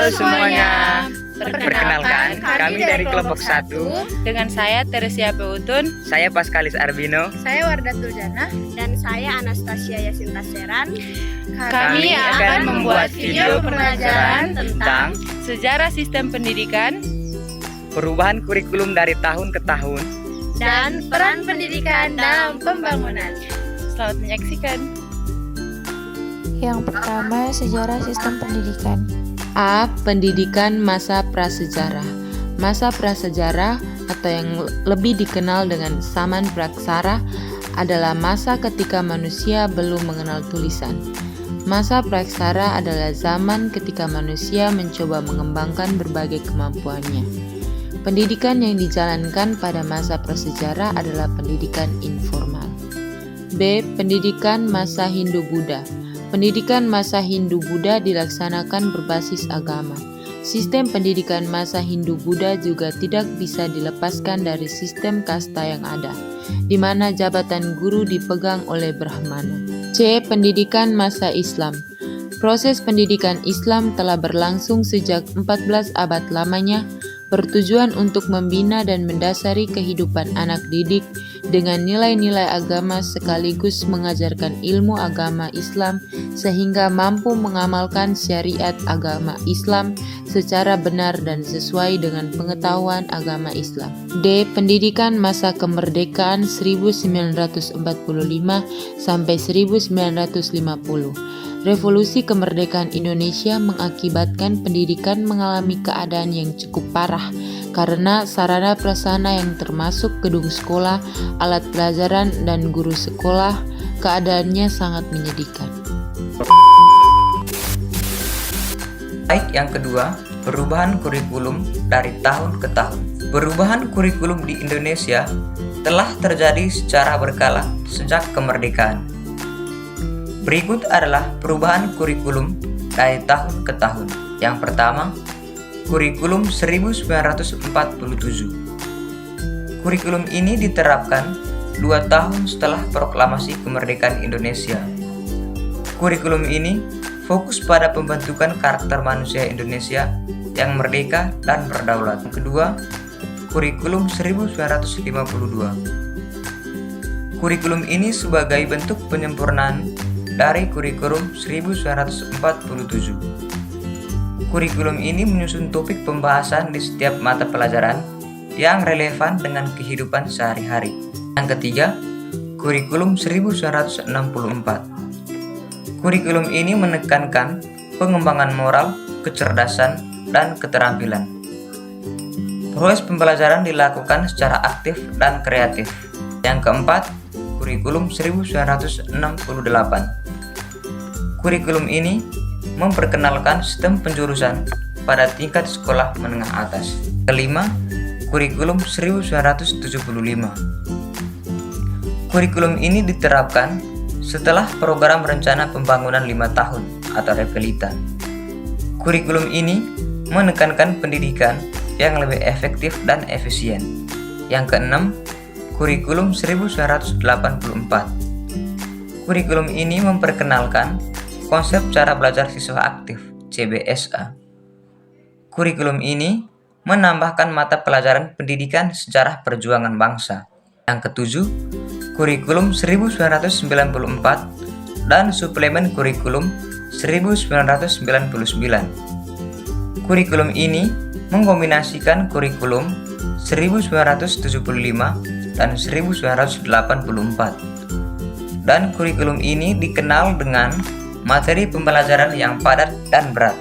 Halo semuanya. Perkenalkan, kami dari kelompok 1. Dengan saya Teresia Peutun. Saya Paskalis Arbino. Saya Wardatul Jannah. Dan saya Anastasia Yasinta Seran. Kami akan membuat video pembelajaran tentang sejarah sistem pendidikan, perubahan kurikulum dari tahun ke tahun, dan peran pendidikan dalam pembangunan. Selamat menyaksikan. Yang pertama, sejarah sistem pendidikan. A. Pendidikan masa prasejarah. Masa prasejarah atau yang lebih dikenal dengan zaman praksara adalah masa ketika manusia belum mengenal tulisan. Masa praksara adalah zaman ketika manusia mencoba mengembangkan berbagai kemampuannya. Pendidikan yang dijalankan pada masa prasejarah adalah pendidikan informal. B. Pendidikan masa Hindu-Buddha. Pendidikan masa Hindu-Buddha dilaksanakan berbasis agama. Sistem pendidikan masa Hindu-Buddha juga tidak bisa dilepaskan dari sistem kasta yang ada, di mana jabatan guru dipegang oleh Brahmana. C. Pendidikan masa Islam. Proses pendidikan Islam telah berlangsung sejak 14 abad lamanya, bertujuan untuk membina dan mendasari kehidupan anak didik dengan nilai-nilai agama sekaligus mengajarkan ilmu agama Islam sehingga mampu mengamalkan syariat agama Islam secara benar dan sesuai dengan pengetahuan agama Islam. D. Pendidikan masa kemerdekaan 1945 sampai 1950. Revolusi kemerdekaan Indonesia mengakibatkan pendidikan mengalami keadaan yang cukup parah karena sarana prasarana yang termasuk gedung sekolah, alat pelajaran, dan guru sekolah keadaannya sangat menyedihkan. Baik, yang kedua, perubahan kurikulum dari tahun ke tahun. Perubahan kurikulum di Indonesia telah terjadi secara berkala sejak kemerdekaan. Berikut adalah perubahan kurikulum dari tahun ke tahun. Yang pertama, kurikulum 1947. Kurikulum ini diterapkan 2 tahun setelah proklamasi kemerdekaan Indonesia. Kurikulum ini fokus pada pembentukan karakter manusia Indonesia yang merdeka dan berdaulat. Yang kedua, kurikulum 1952. Kurikulum ini sebagai bentuk penyempurnaan dari kurikulum 1947. Kurikulum ini menyusun topik pembahasan di setiap mata pelajaran yang relevan dengan kehidupan sehari-hari. Yang ketiga, kurikulum 1964. Kurikulum ini menekankan pengembangan moral, kecerdasan, dan keterampilan. Proses pembelajaran dilakukan secara aktif dan kreatif. Yang keempat, kurikulum 1968. Kurikulum ini memperkenalkan sistem penjurusan pada tingkat sekolah menengah atas. Kelima, kurikulum 1975. Kurikulum ini diterapkan setelah program rencana pembangunan 5 tahun atau Repelita. Kurikulum ini menekankan pendidikan yang lebih efektif dan efisien. Yang keenam, kurikulum 1984. Kurikulum ini memperkenalkan konsep cara belajar siswa aktif (CBSA). Kurikulum ini menambahkan mata pelajaran pendidikan sejarah perjuangan bangsa. Yang ketujuh, kurikulum 1994 dan suplemen kurikulum 1999. Kurikulum ini mengkombinasikan kurikulum 1975 dan 1984. Dan kurikulum ini dikenal dengan materi pembelajaran yang padat dan berat.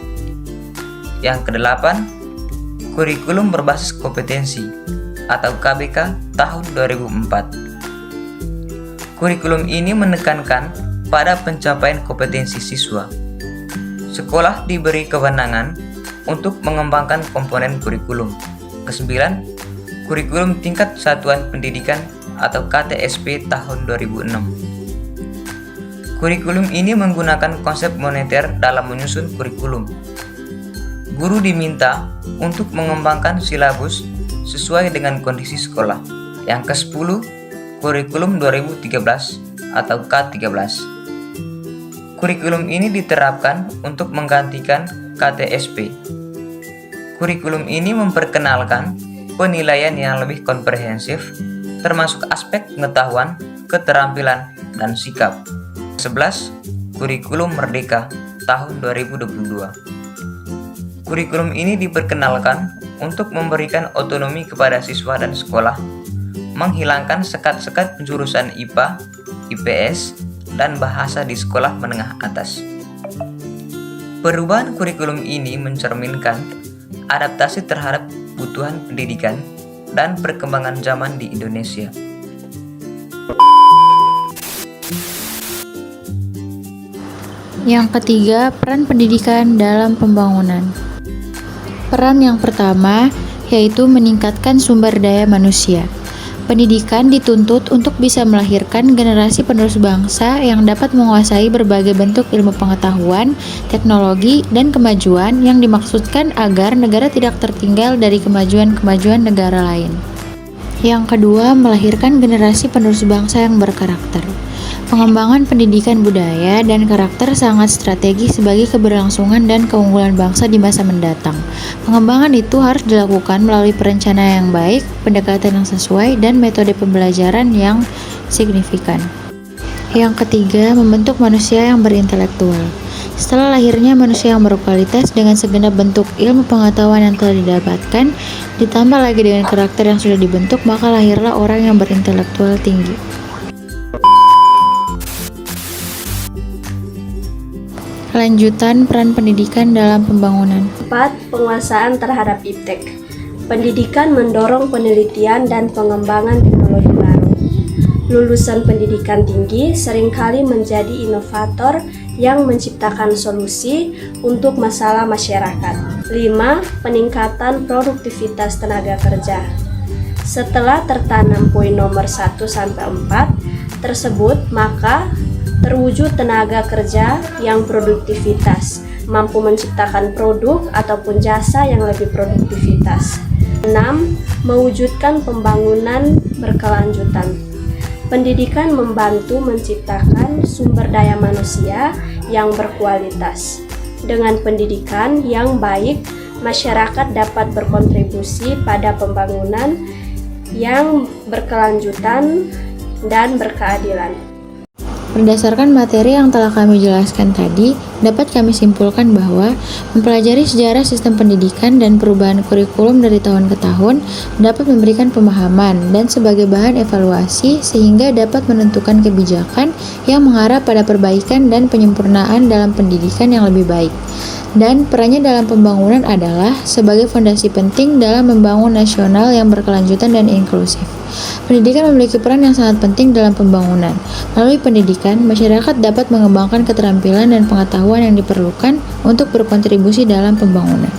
Yang kedelapan, kurikulum berbasis kompetensi atau KBK tahun 2004. Kurikulum ini menekankan pada pencapaian kompetensi siswa. Sekolah diberi kewenangan untuk mengembangkan komponen kurikulum. Kesembilan, kurikulum tingkat satuan pendidikan atau KTSP tahun 2006. Kurikulum ini menggunakan konsep moneter dalam menyusun kurikulum. Guru diminta untuk mengembangkan silabus sesuai dengan kondisi sekolah. Yang ke-10, kurikulum 2013 atau K13. Kurikulum ini diterapkan untuk menggantikan KTSP Kurikulum ini memperkenalkan penilaian yang lebih komprehensif, termasuk aspek pengetahuan, keterampilan, dan sikap. 11. Kurikulum Merdeka tahun 2022. Kurikulum ini diperkenalkan untuk memberikan otonomi kepada siswa dan sekolah, menghilangkan sekat-sekat jurusan IPA, IPS, dan bahasa di sekolah menengah atas. Perubahan kurikulum ini mencerminkan adaptasi terhadap kebutuhan pendidikan dan perkembangan zaman di Indonesia. Yang ketiga, peran pendidikan dalam pembangunan. Peran yang pertama yaitu meningkatkan sumber daya manusia. Pendidikan dituntut untuk bisa melahirkan generasi penerus bangsa yang dapat menguasai berbagai bentuk ilmu pengetahuan, teknologi, dan kemajuan yang dimaksudkan agar negara tidak tertinggal dari kemajuan-kemajuan negara lain. Yang kedua, melahirkan generasi penerus bangsa yang berkarakter. Pengembangan pendidikan budaya dan karakter sangat strategis sebagai keberlangsungan dan keunggulan bangsa di masa mendatang. Pengembangan itu harus dilakukan melalui perencanaan yang baik, pendekatan yang sesuai, dan metode pembelajaran yang signifikan. Yang ketiga, membentuk manusia yang berintelektual. Setelah lahirnya manusia yang berkualitas dengan segenap bentuk ilmu pengetahuan yang telah didapatkan, ditambah lagi dengan karakter yang sudah dibentuk, maka lahirlah orang yang berintelektual tinggi. Lanjutan peran pendidikan dalam pembangunan. 4. Penguasaan terhadap iptek. Pendidikan mendorong penelitian dan pengembangan teknologi baru. Lulusan pendidikan tinggi seringkali menjadi inovator yang menciptakan solusi untuk masalah masyarakat. 5. Peningkatan produktivitas tenaga kerja. Setelah tertanam poin nomor 1-4 tersebut, maka terwujud tenaga kerja yang produktivitas, mampu menciptakan produk ataupun jasa yang lebih produktivitas. 6. Mewujudkan pembangunan berkelanjutan. Pendidikan membantu menciptakan sumber daya manusia yang berkualitas. Dengan pendidikan yang baik, masyarakat dapat berkontribusi pada pembangunan yang berkelanjutan dan berkeadilan. Berdasarkan materi yang telah kami jelaskan tadi, dapat kami simpulkan bahwa mempelajari sejarah sistem pendidikan dan perubahan kurikulum dari tahun ke tahun dapat memberikan pemahaman dan sebagai bahan evaluasi sehingga dapat menentukan kebijakan yang mengarah pada perbaikan dan penyempurnaan dalam pendidikan yang lebih baik. Dan perannya dalam pembangunan adalah sebagai fondasi penting dalam membangun nasional yang berkelanjutan dan inklusif. Pendidikan memiliki peran yang sangat penting dalam pembangunan. Melalui pendidikan, masyarakat dapat mengembangkan keterampilan dan pengetahuan yang diperlukan untuk berkontribusi dalam pembangunan.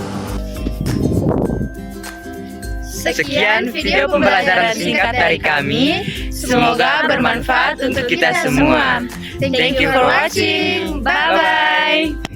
Sekian video pembelajaran singkat dari kami. Semoga bermanfaat untuk kita semua. Thank you for watching. Bye-bye.